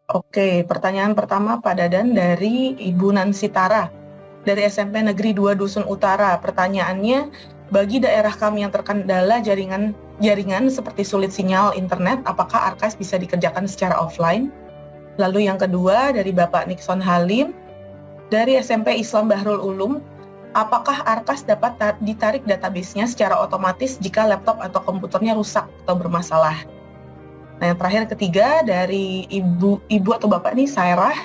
Oke, pertanyaan pertama Pak Dadan dari Ibu Nancy Tara dari SMP Negeri 2 Dusun Utara. Pertanyaannya, bagi daerah kami yang terkendala jaringan seperti sulit sinyal internet, apakah ARKAS bisa dikerjakan secara offline? Lalu yang kedua dari Bapak Nixon Halim dari SMP Islam Bahrul Ulum, apakah ARKAS dapat ditarik database-nya secara otomatis jika laptop atau komputernya rusak atau bermasalah? Nah, yang terakhir ketiga dari ibu atau bapak nih, Sairah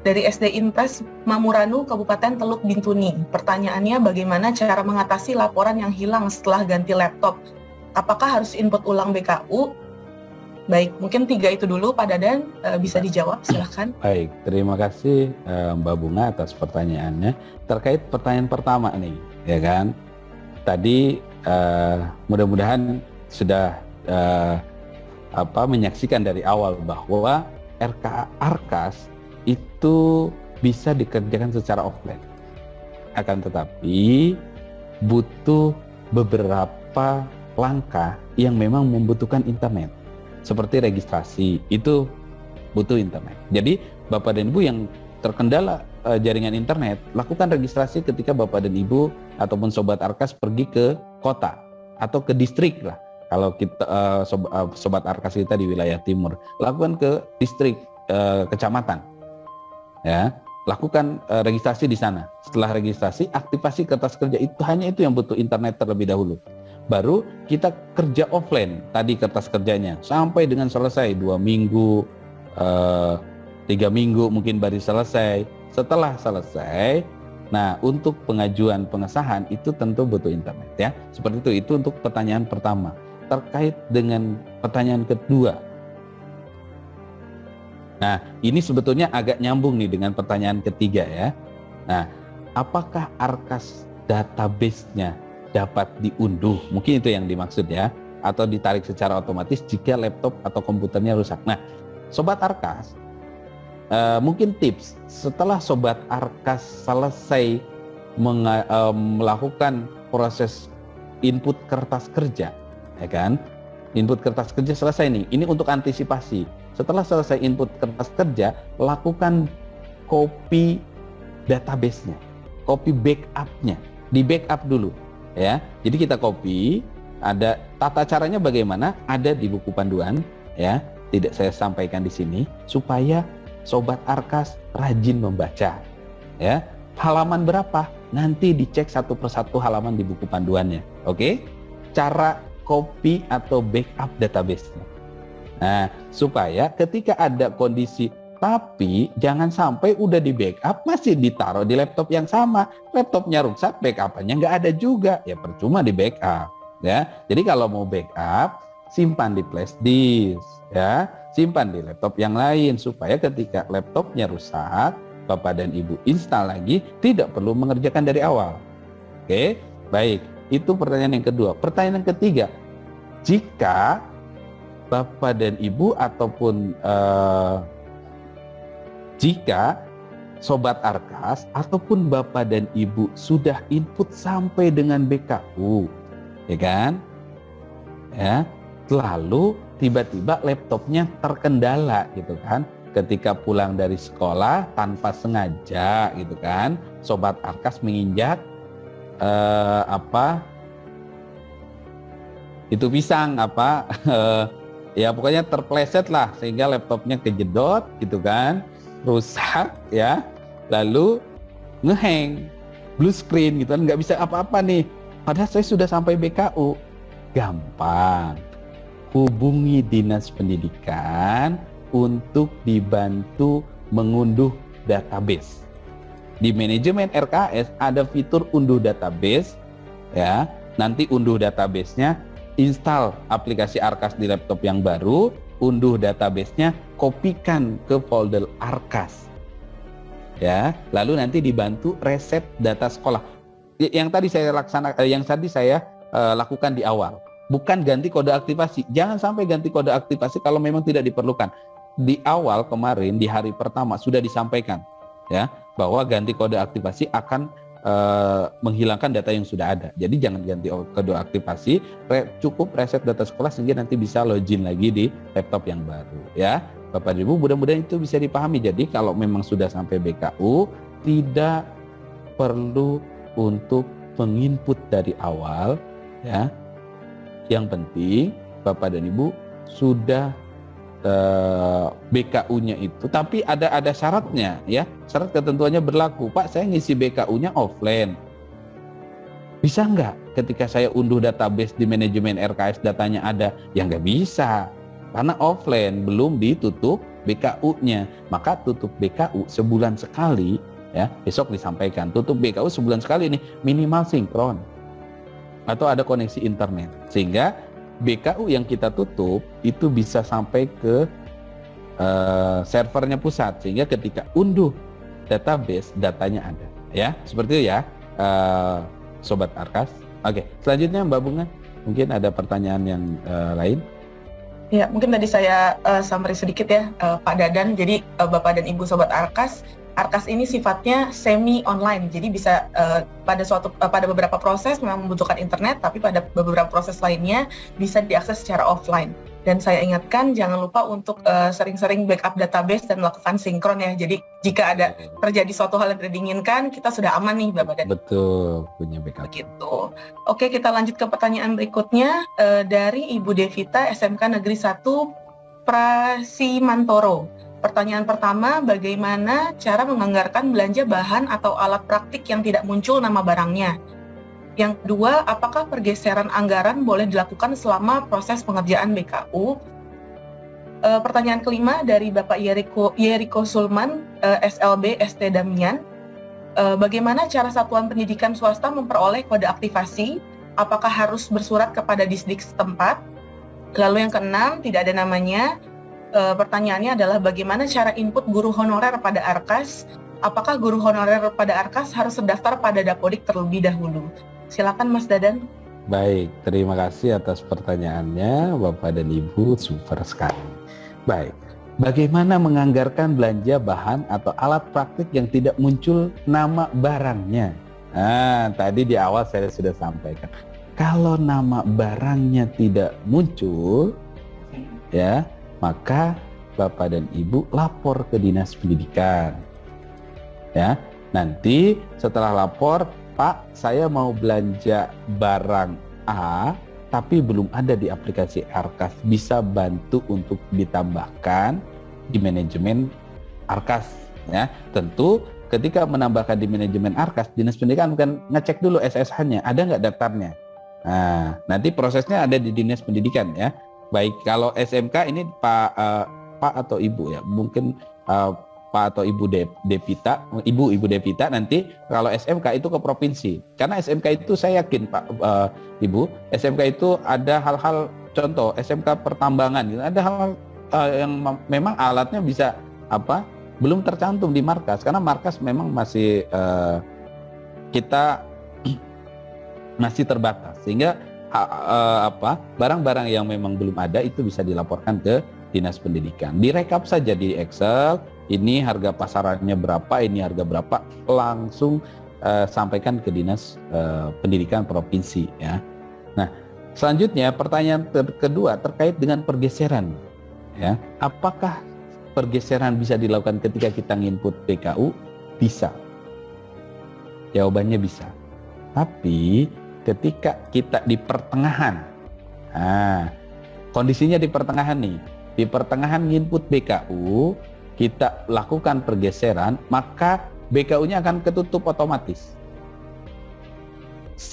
dari SD Inpres Mamuranu, Kabupaten Teluk Bintuni. Pertanyaannya, bagaimana cara mengatasi laporan yang hilang setelah ganti laptop? Apakah harus input ulang BKU? Baik, mungkin 3 itu dulu Pak Dadan, bisa dijawab, silahkan. Baik, terima kasih Mbak Bunga atas pertanyaannya. Terkait pertanyaan pertama nih, ya kan? Tadi mudah-mudahan sudah menyaksikan dari awal bahwa ARKAS itu bisa dikerjakan secara offline. Akan tetapi butuh beberapa langkah yang memang membutuhkan internet. Seperti registrasi, itu butuh internet. Jadi Bapak dan Ibu yang terkendala jaringan internet, lakukan registrasi ketika Bapak dan Ibu ataupun Sobat ARKAS pergi ke kota atau ke distrik lah. Kalau kita Sobat ARKAS kita di wilayah timur, lakukan ke distrik, kecamatan, ya, lakukan registrasi di sana. Setelah registrasi, aktivasi kertas kerja itu hanya itu yang butuh internet terlebih dahulu. Baru kita kerja offline tadi kertas kerjanya sampai dengan selesai 2 minggu, 3 minggu mungkin baru selesai. Setelah selesai, nah untuk pengajuan pengesahan itu tentu butuh internet ya. Seperti itu untuk pertanyaan pertama. Terkait dengan pertanyaan kedua, nah ini sebetulnya agak nyambung nih dengan pertanyaan ketiga ya. Nah, apakah ARKAS database-nya dapat diunduh? Mungkin itu yang dimaksud ya, atau ditarik secara otomatis jika laptop atau komputernya rusak. Nah, Sobat ARKAS, mungkin tips setelah Sobat ARKAS selesai melakukan proses input kertas kerja, ya kan? Input kertas kerja selesai nih. Ini untuk antisipasi. Setelah selesai input kertas kerja, lakukan copy database-nya, copy backup-nya, di backup dulu, ya. Jadi kita copy. Ada tata caranya bagaimana? Ada di buku panduan, ya. Tidak saya sampaikan di sini supaya Sobat ARKAS rajin membaca, ya. Halaman berapa? Nanti dicek satu persatu halaman di buku panduannya. Oke? Cara copy atau backup database-nya. Nah, supaya ketika ada kondisi tapi jangan sampai udah di backup masih ditaruh di laptop yang sama, laptopnya rusak, backup-nya nggak ada juga, ya percuma di backup, ya. Jadi kalau mau backup, simpan di flash disk, ya, simpan di laptop yang lain supaya ketika laptopnya rusak, Bapak dan Ibu install lagi, tidak perlu mengerjakan dari awal. Oke, baik. Itu pertanyaan yang kedua. Pertanyaan yang ketiga, jika Bapak dan Ibu ataupun jika Sobat ARKAS ataupun Bapak dan Ibu sudah input sampai dengan BKU, ya kan? Ya, lalu tiba-tiba laptopnya terkendala gitu kan? Ketika pulang dari sekolah tanpa sengaja gitu kan, Sobat ARKAS menginjak itu pisang ya pokoknya terpleset lah sehingga laptopnya kejedot gitu kan, rusak ya, lalu ngehang, blue screen gitu kan, nggak bisa apa-apa nih, padahal saya sudah sampai BKU. Gampang, hubungi Dinas Pendidikan untuk dibantu mengunduh database. Di manajemen RKS ada fitur unduh database, ya. Nanti unduh database-nya, install aplikasi ARKAS di laptop yang baru, unduh database-nya, kopikan ke folder ARKAS, ya. Lalu nanti dibantu reset data sekolah. Yang tadi saya lakukan di awal, bukan ganti kode aktivasi. Jangan sampai ganti kode aktivasi kalau memang tidak diperlukan. Di awal kemarin di hari pertama sudah disampaikan, ya, bahwa ganti kode aktivasi akan menghilangkan data yang sudah ada. Jadi jangan ganti kedua aktivasi, cukup reset data sekolah sehingga nanti bisa login lagi di laptop yang baru ya. Bapak dan Ibu, mudah-mudahan itu bisa dipahami. Jadi kalau memang sudah sampai BKU, tidak perlu untuk menginput dari awal ya. Yang penting Bapak dan Ibu sudah BKU-nya itu, tapi ada syaratnya ya. Syarat ketentuannya berlaku. Pak, saya ngisi BKU-nya offline. Bisa nggak ketika saya unduh database di manajemen RKS datanya ada? Ya nggak bisa. Karena offline, belum ditutup BKU-nya. Maka tutup BKU sebulan sekali ya. Besok disampaikan, tutup BKU sebulan sekali nih, minimal sinkron. Atau ada koneksi internet. Sehingga BKU yang kita tutup itu bisa sampai ke servernya pusat, sehingga ketika unduh database datanya ada ya, seperti itu ya Sobat Arkas. Oke, selanjutnya Mbak Bunga, mungkin ada pertanyaan yang lain. Ya, mungkin tadi saya summary sedikit ya, Pak Dadan. Jadi Bapak dan Ibu Sobat Arkas ini sifatnya semi online, jadi bisa pada beberapa proses memang membutuhkan internet, tapi pada beberapa proses lainnya bisa diakses secara offline. Dan saya ingatkan jangan lupa untuk sering-sering backup database dan melakukan sinkron ya. Jadi jika ada terjadi suatu hal yang tidak diinginkan, kita sudah aman nih Bapak dan Ibu. Betul, punya backup. Begitu. Oke, kita lanjut ke pertanyaan berikutnya dari Ibu Devita, SMK Negeri 1 Prasimantoro. Pertanyaan pertama, bagaimana cara menganggarkan belanja bahan atau alat praktik yang tidak muncul nama barangnya? Yang kedua, apakah pergeseran anggaran boleh dilakukan selama proses pengerjaan BKU? Pertanyaan kelima dari Bapak Yeriko Sulman, SLB ST Damian. Bagaimana cara satuan pendidikan swasta memperoleh kode aktivasi? Apakah harus bersurat kepada Disdik setempat? Lalu yang keenam, tidak ada namanya. Pertanyaannya adalah bagaimana cara input guru honorer pada Arkas? Apakah guru honorer pada Arkas harus terdaftar pada Dapodik terlebih dahulu? Silakan Mas Dadan. Baik, terima kasih atas pertanyaannya Bapak dan Ibu, super sekali. Baik, bagaimana menganggarkan belanja bahan atau alat praktik yang tidak muncul nama barangnya? Nah, tadi di awal saya sudah sampaikan. Kalau nama barangnya tidak muncul, ya, maka Bapak dan Ibu lapor ke Dinas Pendidikan. Ya, nanti setelah lapor, Pak, saya mau belanja barang A, tapi belum ada di aplikasi Arkas. Bisa bantu untuk ditambahkan di manajemen Arkas. Ya, tentu ketika menambahkan di manajemen Arkas, Dinas Pendidikan akan ngecek dulu SSH-nya, ada nggak daftarnya. Nah, nanti prosesnya ada di Dinas Pendidikan ya. Baik, kalau SMK ini Pak atau Ibu ya, mungkin Pak atau Ibu Devita, Ibu Devita, nanti kalau SMK itu ke provinsi. Karena SMK itu saya yakin Pak Ibu, SMK itu ada hal-hal, contoh SMK pertambangan gitu, ada hal yang memang alatnya bisa belum tercantum di markas, karena markas memang masih kita masih terbatas, sehingga barang-barang yang memang belum ada itu bisa dilaporkan ke Dinas Pendidikan. Direkap saja di Excel, ini harga pasarannya berapa, ini harga berapa, langsung sampaikan ke Dinas Pendidikan Provinsi ya. Nah, selanjutnya pertanyaan kedua terkait dengan pergeseran ya. Apakah pergeseran bisa dilakukan ketika kita nginput BKU? Bisa. Jawabannya bisa. Tapi ketika kita di pertengahan, kondisinya di pertengahan nih, di pertengahan input BKU, kita lakukan pergeseran, maka BKU-nya akan ketutup otomatis.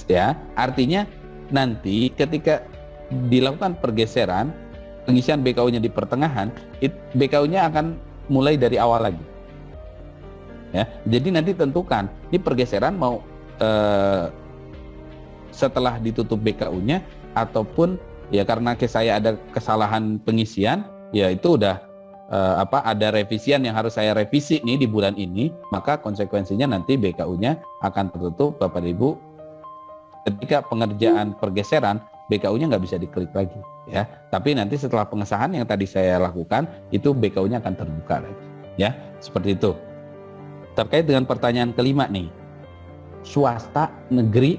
Ya, artinya nanti ketika dilakukan pergeseran, pengisian BKU-nya di pertengahan, BKU-nya akan mulai dari awal lagi. Ya, jadi nanti tentukan di pergeseran mau setelah ditutup BKU-nya ataupun ya karena saya ada kesalahan pengisian, ya itu udah ada revisian yang harus saya revisi nih di bulan ini, maka konsekuensinya nanti BKU-nya akan tertutup Bapak Ibu. Ketika pengerjaan pergeseran, BKU-nya nggak bisa diklik lagi ya. Tapi nanti setelah pengesahan yang tadi saya lakukan, itu BKU-nya akan terbuka lagi ya. Seperti itu. Terkait dengan pertanyaan kelima nih. swasta, negeri,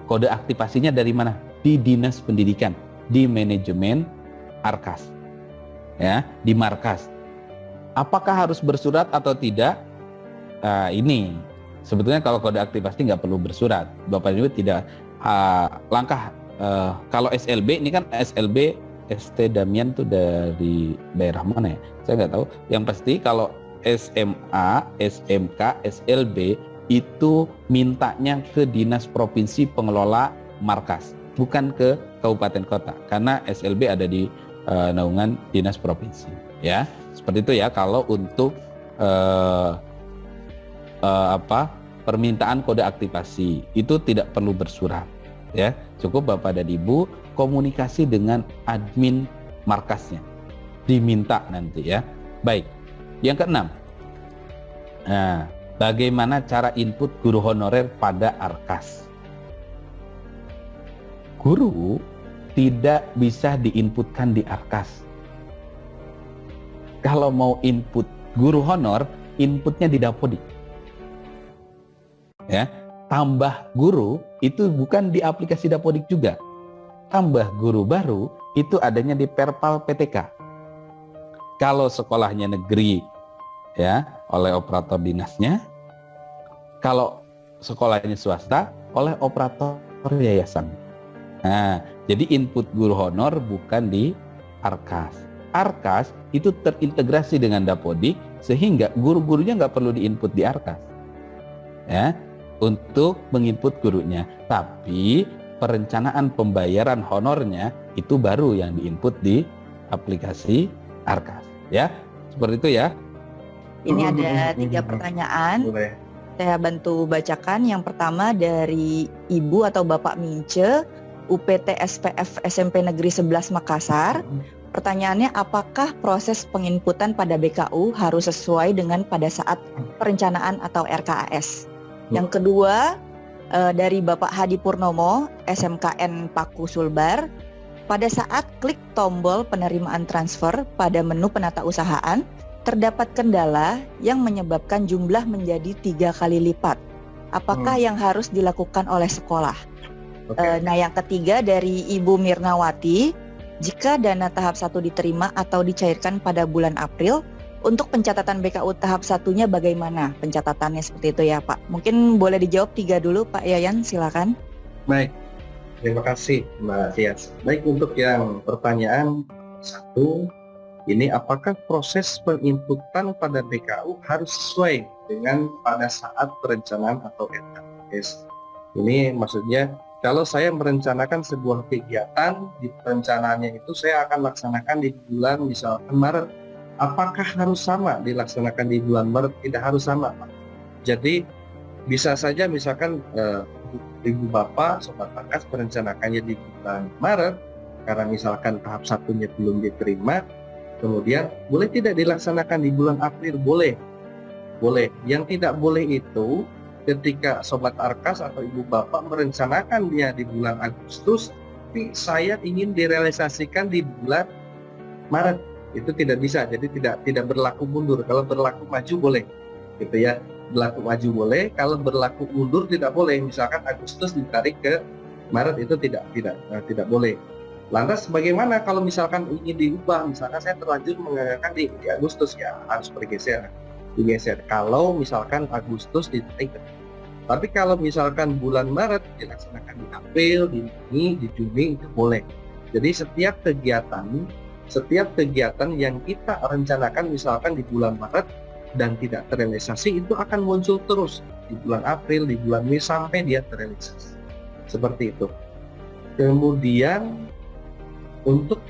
kode aktivasinya dari mana? Di Dinas Pendidikan, di manajemen Arkas, ya, di markas. Apakah harus bersurat atau tidak? Ini sebetulnya kalau kode aktivasi nggak perlu bersurat, Bapak Ibu tidak. Kalau SLB ini kan SLB ST Damian tuh dari daerah mana ya? Saya nggak tahu. Yang pasti kalau SMA, SMK, SLB itu mintanya ke Dinas Provinsi Pengelola Markas, bukan ke kabupaten kota, karena SLB ada di naungan Dinas Provinsi. Ya, seperti itu ya. Kalau untuk permintaan kode aktivasi itu tidak perlu bersurat, ya, cukup Bapak dan Ibu komunikasi dengan admin markasnya, diminta nanti ya. Baik, yang keenam, bagaimana cara input guru honorer pada Arkas? Guru tidak bisa diinputkan di Arkas. Kalau mau input guru honor, inputnya di Dapodik. Ya, tambah guru itu bukan di aplikasi Dapodik juga. Tambah guru baru itu adanya di Perpal PTK. Kalau sekolahnya negeri, ya, oleh operator dinasnya. Kalau sekolahnya swasta, oleh operator yayasan. Nah, jadi input guru honor bukan di Arkas. Arkas itu terintegrasi dengan Dapodik sehingga guru-gurunya nggak perlu diinput di Arkas, ya, untuk menginput gurunya. Tapi perencanaan pembayaran honornya itu baru yang diinput di aplikasi Arkas, ya. Seperti itu ya. Ini ada 3 pertanyaan. Boleh. Saya bantu bacakan. Yang pertama dari Ibu atau Bapak Mince, UPT SPF SMP Negeri 11 Makassar. Pertanyaannya, apakah proses penginputan pada BKU harus sesuai dengan pada saat perencanaan atau RKAS? Yang kedua, dari Bapak Hadi Purnomo, SMKN Paku Sulbar. Pada saat klik tombol penerimaan transfer pada menu penatausahaan, terdapat kendala yang menyebabkan jumlah menjadi 3 kali lipat. Apakah yang harus dilakukan oleh sekolah? Nah, yang ketiga dari Ibu Mirnawati, jika dana tahap 1 diterima atau dicairkan pada bulan April, untuk pencatatan BKU tahap 1-nya bagaimana pencatatannya seperti itu ya Pak? Mungkin boleh dijawab 3 dulu Pak Yayan, silakan. Baik, terima kasih Mbak Tias. Baik, untuk yang pertanyaan 1, ini apakah proses penginputan pada BKU harus sesuai dengan pada saat perencanaan atau RKAS? Ini maksudnya kalau saya merencanakan sebuah kegiatan, di perencanaannya itu saya akan laksanakan di bulan misalkan Maret. Apakah harus sama dilaksanakan di bulan Maret? Tidak harus sama, Pak. Jadi bisa saja misalkan Ibu Bapak, Sobat Arkas merencanakannya di bulan Maret, karena misalkan tahap 1-nya belum diterima, kemudian boleh tidak dilaksanakan di bulan April? Boleh. Boleh. Yang tidak boleh itu ketika Sobat Arkas atau Ibu Bapak merencanakan dia di bulan Agustus, tapi saya ingin direalisasikan di bulan Maret. Itu tidak bisa, jadi tidak berlaku mundur. Kalau berlaku maju boleh, gitu ya. Berlaku maju boleh, kalau berlaku mundur tidak boleh. Misalkan Agustus ditarik ke Maret, itu tidak boleh. Lantas bagaimana kalau misalkan ingin diubah? Misalkan saya terlanjur menggunakan di Agustus, ya harus digeser. Kalau misalkan Agustus ditarik ke, tapi kalau misalkan bulan Maret dilaksanakan di April, di Mei, di Juni, itu boleh. Jadi setiap kegiatan yang kita rencanakan misalkan di bulan Maret dan tidak terrealisasi, itu akan muncul terus di bulan April, di bulan Mei, sampai dia terrealisasi. Seperti itu. Kemudian untuk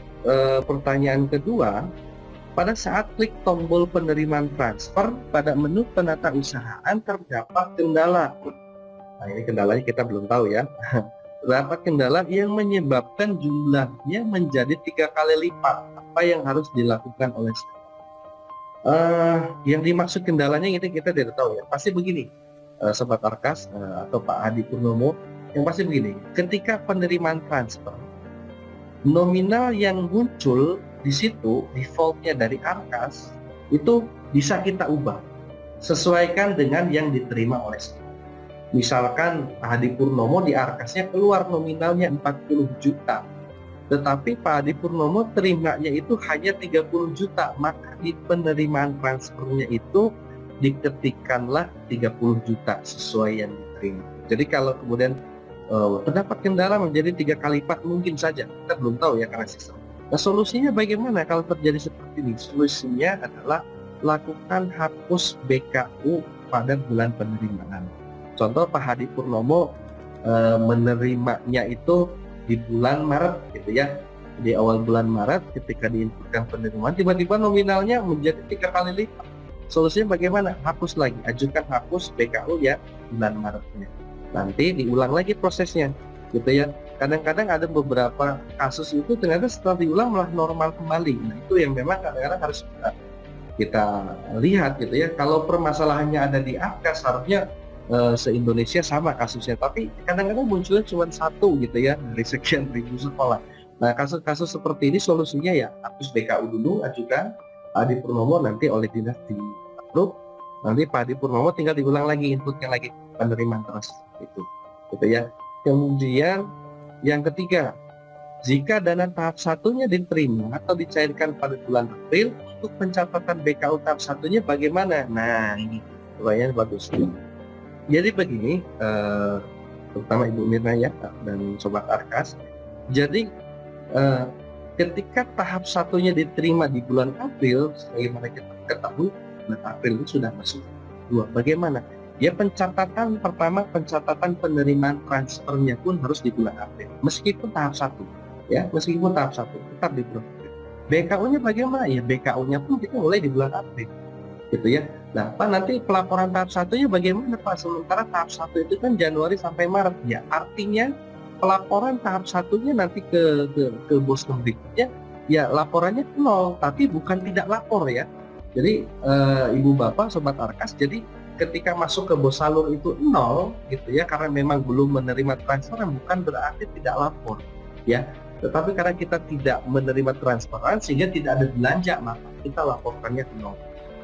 pertanyaan kedua, pada saat klik tombol penerimaan transfer pada menu penatausahaan terdapat kendala. Nah, ini kendalanya kita belum tahu ya. Terdapat kendala yang menyebabkan jumlahnya menjadi 3 kali lipat. Apa yang harus dilakukan oleh yang dimaksud kendalanya itu kita tidak tahu ya. Pasti begini, Sobat Arkas atau Pak Hadi Purnomo, yang pasti begini. Ketika penerimaan transfer, nominal yang muncul di situ defaultnya dari Arkas itu bisa kita ubah sesuaikan dengan yang diterima oleh sekolah. Misalkan Pak Hadi Purnomo di Arkasnya keluar nominalnya 40 juta. Tetapi Pak Hadi Purnomo terimanya itu hanya 30 juta. Maka di penerimaan transfernya itu diketikkanlah 30 juta sesuai yang diterima. Jadi kalau kemudian terdapat kendala menjadi 3 kali lipat mungkin saja. Kita belum tahu ya karena sistem. Nah, solusinya bagaimana kalau terjadi seperti ini? Solusinya adalah lakukan hapus BKU pada bulan penerimaan. Contoh Pak Hadi Purnomo menerimanya itu di bulan Maret gitu ya. Di awal bulan Maret ketika diinputkan penerimaan tiba-tiba nominalnya menjadi 3 kali lipat. Solusinya bagaimana? Hapus lagi, ajukan hapus BKU ya bulan Maretnya. Nanti diulang lagi prosesnya gitu ya. Kadang-kadang ada beberapa kasus itu ternyata setelah diulang malah normal kembali. Nah, itu yang memang kadang-kadang harus kita lihat gitu ya. Kalau permasalahannya ada di Apkas harusnya se-Indonesia sama kasusnya, tapi kadang-kadang munculnya cuma satu gitu ya dari sekian ribu sekolah. Nah, kasus-kasus seperti ini solusinya ya hapus BKU dulu, ajukan Pak Hadi Purnomo, nanti oleh dinas di approve, nanti Pak Hadi Purnomo tinggal diulang lagi, inputnya lagi penerimaan terus itu gitu ya. Kemudian yang ketiga, jika dana tahap satunya diterima atau dicairkan pada bulan April, untuk pencatatan BKU tahap satunya bagaimana? Nah, ini pertanyaan bagus. Jadi begini, terutama Ibu Mirna ya dan Sobat Arkas. Jadi ketika tahap satunya diterima di bulan April, sebagaimana kita ketahui, bulan April itu sudah masuk 2. Bagaimana? Ya pencatatan pertama, pencatatan penerimaan transfernya pun harus di bulan April, meskipun tahap 1. Ya, meskipun tahap 1 tetap di bulan April. BKU-nya bagaimana? Ya BKU-nya pun kita mulai di bulan April. Gitu ya. Nah, Pak, nanti pelaporan tahap 1-nya bagaimana, Pak? Sementara tahap 1 itu kan Januari sampai Maret. Ya, artinya pelaporan tahap 1-nya nanti ke bos berikutnya, ya laporannya 0, tapi bukan tidak lapor ya. Jadi Ibu Bapak Sobat Arkas, jadi ketika masuk ke bos salur itu 0 gitu ya, karena memang belum menerima transferan, bukan berarti tidak lapor ya. Tetapi karena kita tidak menerima transferan sehingga tidak ada belanja, maka kita laporkannya 0.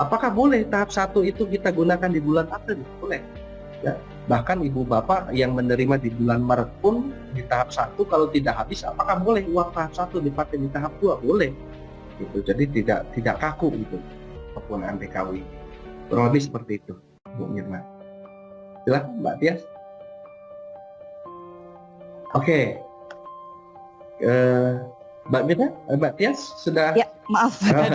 Apakah boleh tahap 1 itu kita gunakan di bulan April? Boleh. Ya. Bahkan Ibu Bapak yang menerima di bulan Maret pun di tahap 1 kalau tidak habis, apakah boleh uang tahap 1 dipakai di tahap 2? Boleh. Gitu. Jadi tidak kaku gitu penggunaan BKU ini. Kurang lebih seperti itu, Bu Mirna. Silakan Mbak Tias. Oke. Mbak Mirna, Mbak Tias sudah? Ya, maaf, ada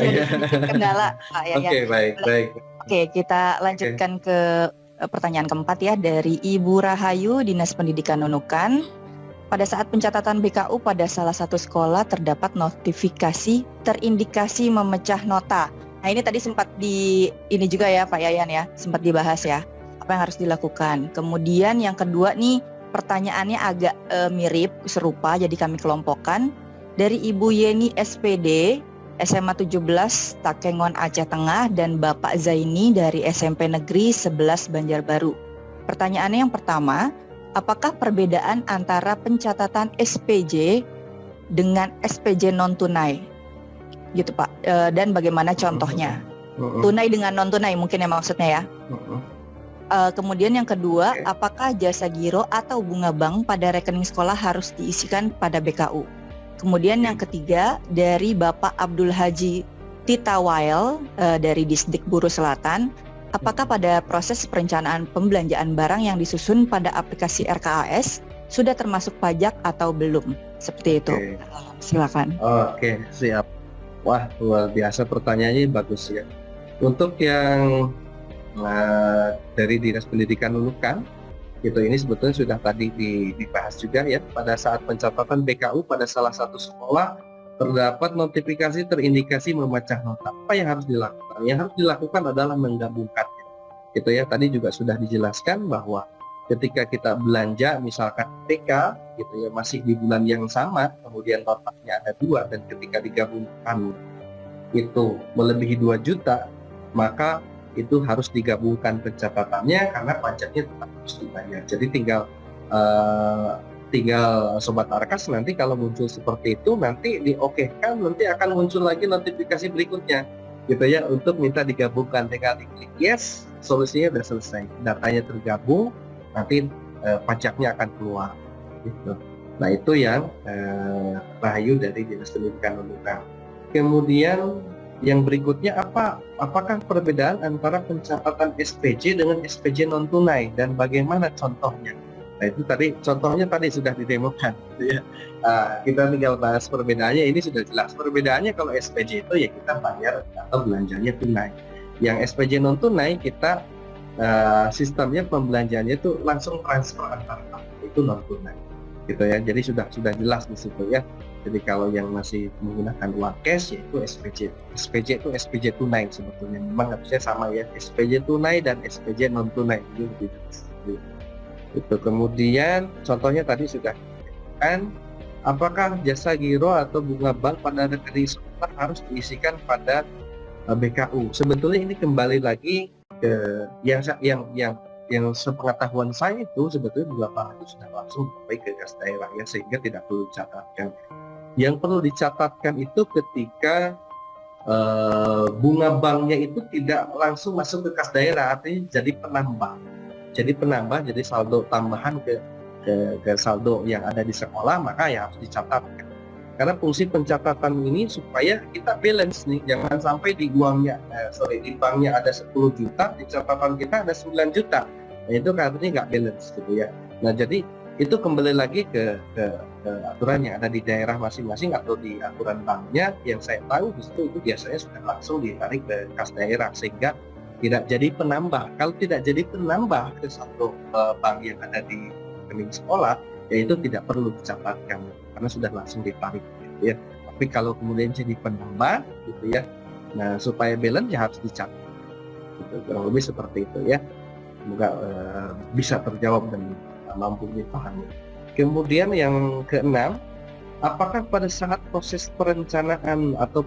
kendala Pak Yayan. Oke, baik. Oke, kita lanjutkan ke pertanyaan keempat ya, dari Ibu Rahayu, Dinas Pendidikan Nunukan. Pada saat pencatatan BKU pada salah satu sekolah terdapat notifikasi terindikasi memecah nota. Nah, ini tadi sempat ini juga ya Pak Yayan ya, sempat dibahas ya, apa yang harus dilakukan. Kemudian yang kedua nih, pertanyaannya agak mirip, serupa, jadi kami kelompokkan. Dari Ibu Yeni SPD, SMA 17 Takengon Aceh Tengah, dan Bapak Zaini dari SMP Negeri 11 Banjarbaru. Pertanyaannya yang pertama, apakah perbedaan antara pencatatan SPJ dengan SPJ non-tunai? Gitu Pak, dan bagaimana contohnya? Tunai dengan non-tunai mungkin ya maksudnya ya. Kemudian yang kedua, apakah jasa giro atau bunga bank pada rekening sekolah harus diisikan pada BKU? Kemudian yang ketiga, dari Bapak Abdul Haji Titawail dari Distrik Buru Selatan, apakah pada proses perencanaan pembelanjaan barang yang disusun pada aplikasi RKAS sudah termasuk pajak atau belum? Seperti itu. Silakan. Oke, siap. Wah, luar biasa, pertanyaannya bagus ya. Untuk yang dari Dinas Pendidikan Nunukan, gitu, ini sebetulnya sudah tadi dibahas juga ya. Pada saat pencatatan BKU pada salah satu sekolah terdapat notifikasi terindikasi memecah nota. Apa yang harus dilakukan? Yang harus dilakukan adalah menggabungkannya. Gitu ya. Tadi juga sudah dijelaskan bahwa ketika kita belanja misalkan TK gitu ya, masih di bulan yang sama, kemudian notanya ada 2, dan ketika digabungkan itu melebihi 2 juta, maka itu harus digabungkan pencatatannya karena pajaknya tetap harus dibayar. Jadi tinggal Sobat Arkas nanti kalau muncul seperti itu nanti diokekan, nanti akan muncul lagi notifikasi berikutnya gitu ya, untuk minta digabungkan. Tinggal diklik yes, solusinya sudah selesai, datanya tergabung. nanti pajaknya akan keluar gitu. Nah itu yang rahayu dari Dinas Pendidikan Unukar. Kemudian yang berikutnya apakah perbedaan antara pencatatan SPJ dengan SPJ non tunai dan bagaimana contohnya? Nah itu tadi contohnya sudah didemokan gitu ya. Kita tinggal bahas perbedaannya. Ini sudah jelas perbedaannya. Kalau SPJ itu ya kita bayar atau belanjanya tunai. Yang SPJ non tunai kita sistemnya pembelanjaannya itu langsung transfer antar bank, itu non tunai gitu ya. Jadi sudah jelas di situ ya. Jadi kalau yang masih menggunakan uang cash yaitu SPJ. SPJ itu SPJ tunai sebetulnya. Memang harusnya sama ya, SPJ tunai dan SPJ non tunai itu lebih jelas. Itu kemudian contohnya tadi sudah kan, apakah jasa giro atau bunga bank pada rekening sekolah harus diisikan pada BKU? Sebetulnya ini kembali lagi ke yang sepengetahuan saya itu sebetulnya bunga bank itu sudah langsung sampai ke kas daerah ya, sehingga tidak perlu dicatatkan. Yang perlu dicatatkan itu ketika bunga banknya itu tidak langsung masuk ke kas daerah, artinya jadi penambah, jadi saldo tambahan ke saldo yang ada di sekolah, maka ya harus dicatatkan. Karena fungsi pencatatan ini supaya kita balance nih, jangan sampai di banknya ada 10 juta, di catatan kita ada 9 juta. Nah, itu artinya nggak balance gitu ya. Nah jadi itu kembali lagi ke aturan yang ada di daerah masing-masing atau di aturan banknya. Yang saya tahu itu biasanya sudah langsung ditarik ke kas daerah sehingga tidak jadi penambah. Kalau tidak jadi penambah ke satu bank yang ada di rekening sekolah, ya itu tidak perlu dicatatkan karena sudah langsung ditarik gitu ya. Tapi kalau kemudian jadi penambah gitu ya, nah supaya balance ya harus dicatat. Gitu, kurang lebih seperti itu ya. Semoga bisa terjawab dan mampu dipahami. Kemudian yang keenam, apakah pada saat proses perencanaan atau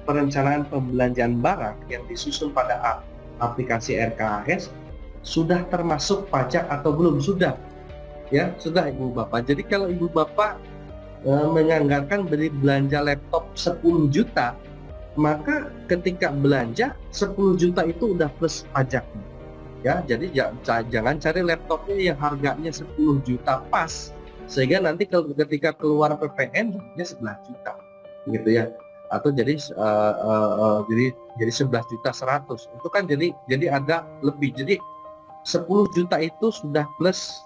perencanaan pembelanjaan barang yang disusun pada aplikasi RKAS sudah termasuk pajak atau belum? Sudah ya, sudah Ibu Bapak. Jadi kalau Ibu Bapak menganggarkan beli belanja laptop 10 juta, maka ketika belanja 10 juta itu udah plus pajaknya ya. Jadi jangan cari laptopnya yang harganya 10 juta pas, sehingga nanti ketika keluar PPN jadinya 11 juta gitu ya, atau jadi 11 juta 100, itu kan jadi ada lebih. Jadi 10 juta itu sudah plus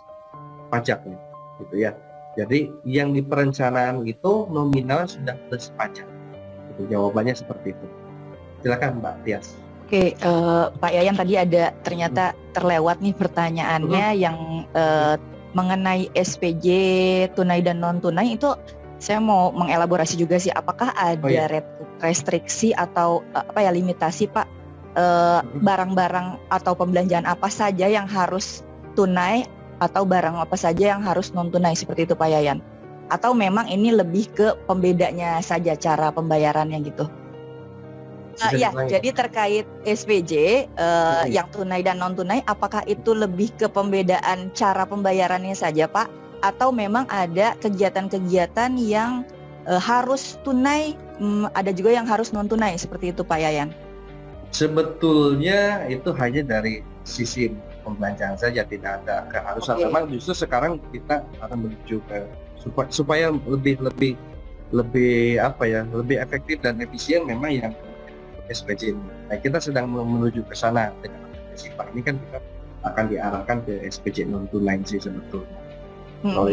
pajaknya gitu ya. Jadi yang di perencanaan itu nominal sudah plus pajak. Itu jawabannya seperti itu. Silakan Mbak Tias. Oke, Pak Yayan, tadi ada ternyata terlewat nih pertanyaannya yang mengenai SPJ tunai dan non tunai. Itu saya mau mengelaborasi juga sih, apakah ada restriksi atau limitasi Pak, barang-barang atau pembelanjaan apa saja yang harus tunai atau barang apa saja yang harus non tunai, seperti itu Pak Yayan? Atau memang ini lebih ke pembedanya saja cara pembayarannya gitu? Ya, jadi terkait SPJ yang tunai dan non tunai, apakah itu lebih ke pembedaan cara pembayarannya saja Pak? Atau memang ada kegiatan-kegiatan yang harus tunai, ada juga yang harus non tunai, seperti itu Pak Yayan? Sebetulnya itu hanya dari sisi pembelanjaan saja, tidak ada keharusan. Memang justru sekarang kita akan menuju ke supaya lebih efektif dan efisien memang yang SPJ ini. Nah, kita sedang menuju ke sana dengan Pak ini kan kita akan diarahkan ke SPJ non tunai sih sebetulnya.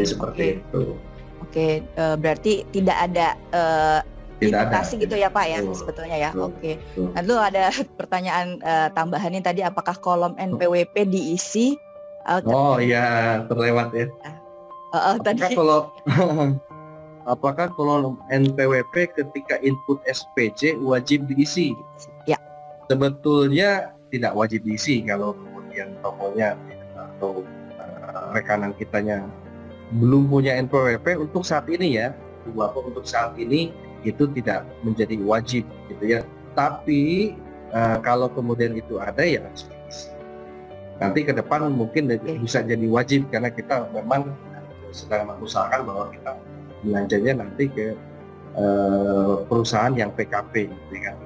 Seperti itu. Oke, berarti tidak ada limitasi gitu ya Pak ya, sebetulnya ya. Oke. Lalu ada pertanyaan tambahan ini tadi, apakah kolom NPWP diisi? Iya, terlewat ya. Apakah kolom NPWP ketika input SPJ wajib diisi? Ya. Sebetulnya tidak wajib diisi kalau kemudian tokonya atau rekanan kitanya belum punya NPWP untuk saat ini ya. Untuk saat ini itu tidak menjadi wajib gitu ya. Tapi kalau kemudian itu ada ya nanti ke depan mungkin bisa jadi wajib, karena kita memang sedang mengusahakan bahwa kita belanjanya nanti ke perusahaan yang PKP gitu kan.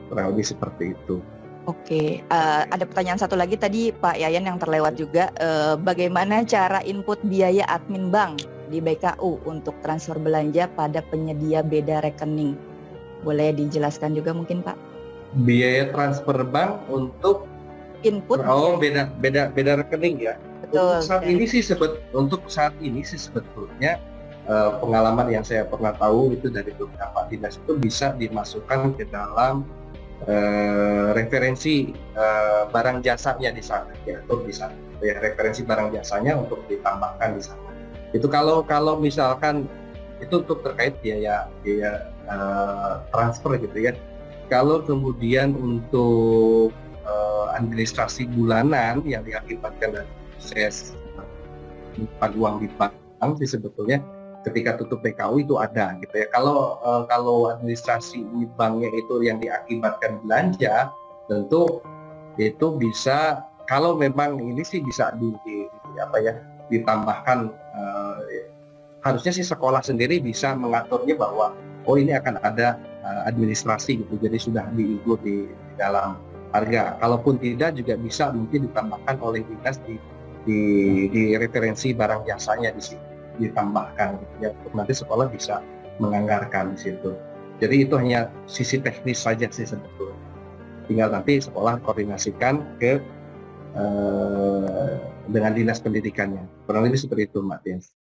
Kurang lebih seperti itu. Oke, ada pertanyaan satu lagi tadi Pak Yayan yang terlewat juga, bagaimana cara input biaya admin bank di BKU untuk transfer belanja pada penyedia beda rekening? Boleh dijelaskan juga mungkin Pak? Biaya transfer bank untuk Input beda rekening ya. betul. Untuk saat ini sih sebetulnya pengalaman yang saya pernah tahu itu dari beberapa dinas itu bisa dimasukkan ke dalam referensi barang jasanya di sana, diatur di sana. Ya, referensi barang jasanya untuk ditambahkan di sana. Itu kalau misalkan itu untuk terkait biaya transfer gitu ya. Kalau kemudian untuk administrasi bulanan yang diakibatkan dari proses menyimpan uang di bank sih sebetulnya ketika tutup PKU itu ada gitu ya. Kalau administrasi banknya itu yang diakibatkan belanja, tentu itu bisa, kalau memang ini sih bisa ditambahkan. Harusnya sih sekolah sendiri bisa mengaturnya bahwa ini akan ada administrasi gitu, jadi sudah di-include di dalam harga. Kalaupun tidak juga bisa mungkin ditambahkan oleh dinas di referensi barang jasanya di situ ditambahkan gitu ya, untuk nanti sekolah bisa menganggarkan di situ. Jadi itu hanya sisi teknis saja sih sebetulnya. Tinggal nanti sekolah koordinasikan ke dengan dinas pendidikannya. Kurang lebih seperti itu Mbak Tias.